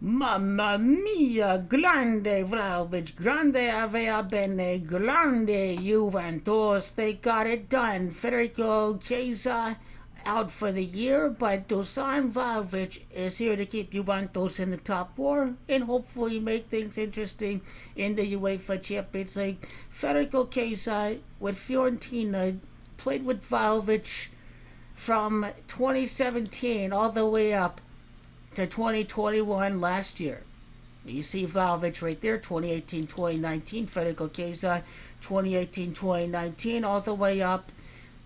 Mamma mia, grande Vlahovic, grande avea bene, grande Juventus. They got it done. Federico Chiesa out for the year, but Dusan Vlahovic is here to keep Juventus in the top four and hopefully make things interesting in the UEFA Champions League. Federico Chiesa with Fiorentina played with Vlahovic from 2017 all the way up to 2021 last year. You see Vlahovic right there, 2018-2019, Federico Chiesa, 2018-2019, all the way up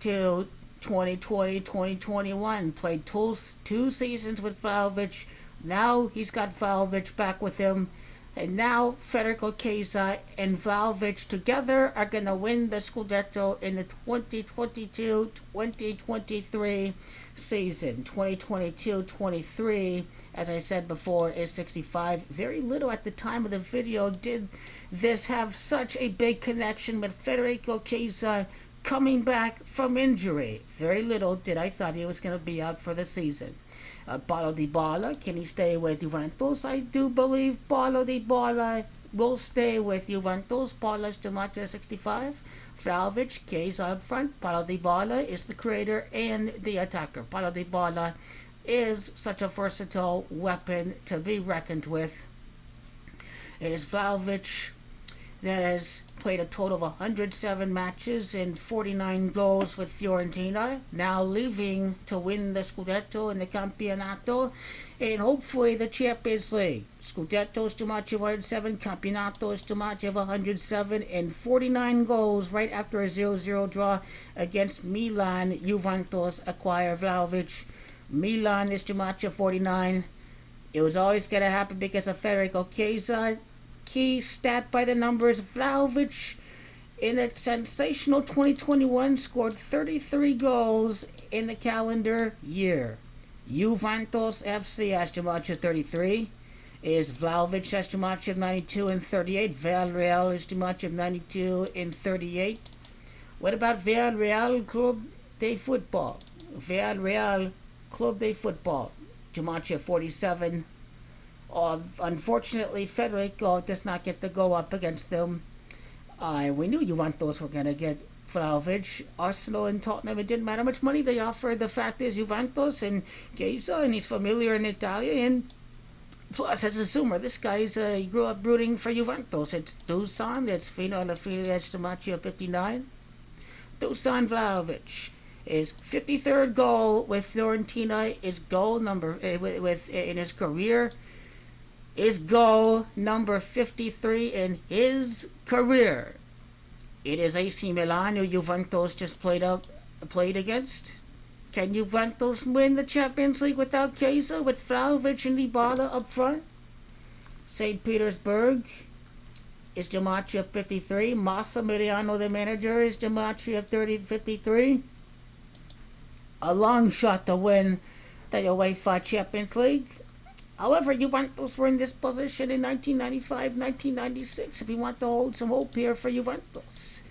to 2020-2021. Played two seasons with Vlahovic. Now he's got Vlahovic back with him. And now Federico Chiesa and Vlahovic together are going to win the Scudetto in the 2022-2023 season. 2022-23, as I said before, is 65. Very little at the time of the video did this have such a big connection with Federico Chiesa coming back from injury. Very little did I thought he was going to be out for the season. Paulo Dybala, can he stay with Juventus? I do believe Paulo Dybala will stay with Juventus. Paula's too much at 65. Vlahovic, Chiesa up front. Paulo Dybala is the creator and the attacker. Paulo Dybala is such a versatile weapon to be reckoned with. It is Vlahovic that has played a total of 107 matches and 49 goals with Fiorentina, now leaving to win the Scudetto and the Campionato and hopefully the Champions League. Scudetto is too much of 107, Campionato is too much of 107 and 49 goals right after a 0-0 draw against Milan. Juventus acquire Vlahovic. Milan is too much of 49. It was always going to happen because of Federico Chiesa. Key stat by the numbers, Vlahovic in that sensational 2021 scored 33 goals in the calendar year. Juventus FC has too much of 33. Is Vlahovic has too much of 92 and 38. Villarreal is too much of 92 and 38. What about Villarreal Club de Football? Villarreal Club de Football, too much of 47. Unfortunately, Federico does not get to go up against them. We knew Juventus were going to get Vlahovic. Arsenal and Tottenham, it didn't matter how much money they offered. The fact is, Juventus and Chiesa, and he's familiar in Italy. And plus, as a zoomer, this guy's he grew up rooting for Juventus. It's Dusan, that's Fino alla fine, that's Tomaccio 59. Dusan Vlahovic. His 53rd goal with Fiorentina, his goal number with in his career. Is goal number 53 in his career. It is AC Milan who Juventus just played against. Can Juventus win the Champions League without Chiesa, with Vlahovic and Dybala up front? St. Petersburg is Gematria 53. Massimiliano, the manager, is Gematria 53. A long shot to win the UEFA Champions League. However, Juventus were in this position in 1995-1996, if you want to hold some hope here for Juventus.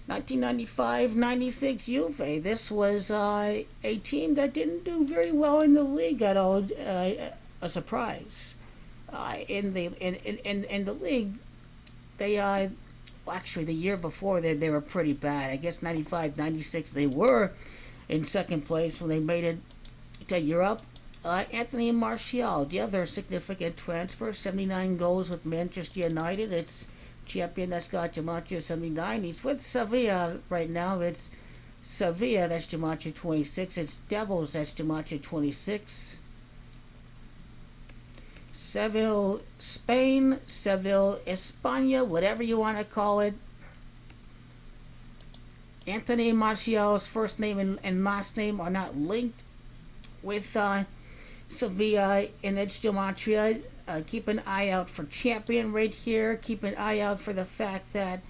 1995-96 Juve. This was a team that didn't do very well in the league at all. A surprise. In the league, they actually the year before they were pretty bad. I guess 95-96 they were in second place when they made it to Europe. Anthony Martial, the other significant transfer, 79 goals with Manchester United. It's champion that's got Gematria 79. He's with Sevilla right now. It's Sevilla, that's Gematria 26. It's Devils, that's Gematria 26. Seville, Spain, Seville, España, whatever you want to call it. Anthony Martial's first name and last name are not linked with Sevilla and its Gematria. Keep an eye out for champion right here. Keep an eye out for the fact that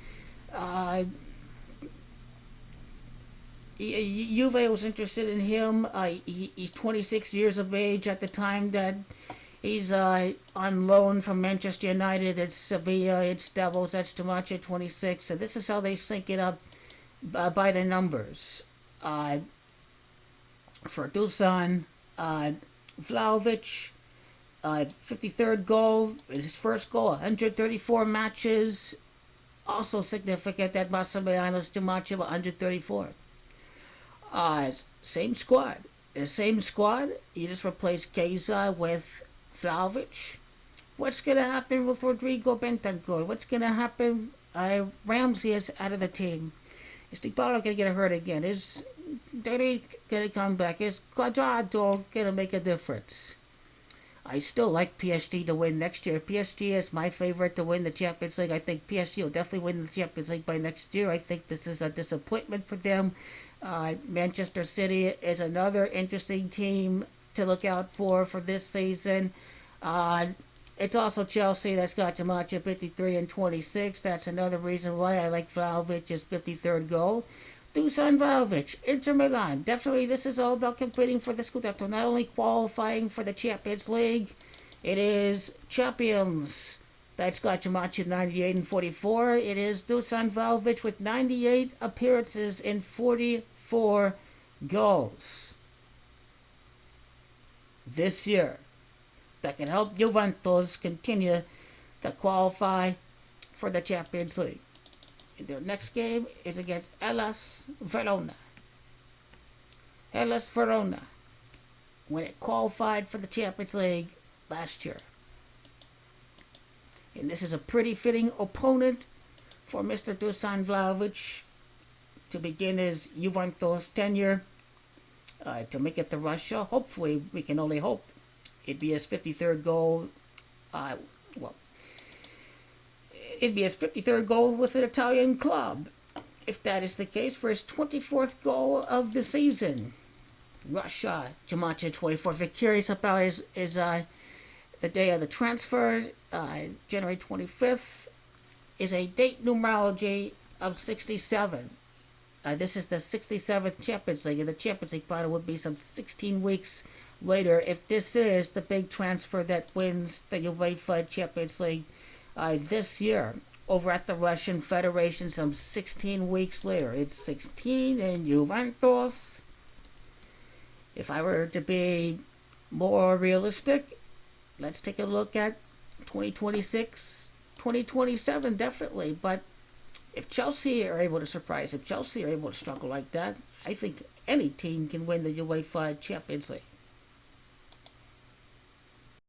Juve was interested in him. He's 26 years of age at the time that he's on loan from Manchester United. It's Sevilla, it's Devils, that's Gematria 26. So this is how they sync it up by the numbers. For Dusan, Vlahovic 53rd goal, his first goal, 134 matches. Also significant that Massimiliano's Jumanji 134. Same squad. The same squad. You just replace Chiesa with Vlahovic. What's going to happen with Rodrigo Bentancur? What's going to happen? Ramsey is out of the team. Is Dybala going to get hurt again? Is Dede going to come back? Is Cuadrado going to make a difference? I still like PSG to win next year. PSG is my favorite to win the Champions League. I think PSG will definitely win the Champions League by next year. I think this is a disappointment for them. Manchester City is another interesting team to look out for this season. It's also Chelsea that's got Jumanji 53 and 26. That's another reason why I like Vlahovic's 53rd goal. Dusan Vlahovic, Inter Milan. Definitely this is all about competing for the Scudetto. Not only qualifying for the Champions League, it is champions. That's got Jumanji 98 and 44. It is Dusan Vlahovic with 98 appearances and 44 goals this year. That can help Juventus continue to qualify for the Champions League. Their next game is against Hellas Verona. Hellas Verona, when it qualified for the Champions League last year. And this is a pretty fitting opponent for Mr. Dusan Vlahovic to begin his Juventus tenure, to make it to Russia. Hopefully, we can only hope. It'd be his 53rd goal. It'd be his 53rd goal with an Italian club, if that is the case, for his 24th goal of the season. Russia, Jumanji 24. If you're curious about his the day of the transfer, January 25th, is a date numerology of 67. This is the 67th Champions League, and the Champions League final would be some 16 weeks later if this is the big transfer that wins the UEFA Champions League this year over at the Russian Federation some 16 weeks later. It's 16 in Juventus. If I were to be more realistic, let's take a look at 2026, 2027 definitely. But if Chelsea are able to surprise, if Chelsea are able to struggle like that, I think any team can win the UEFA Champions League.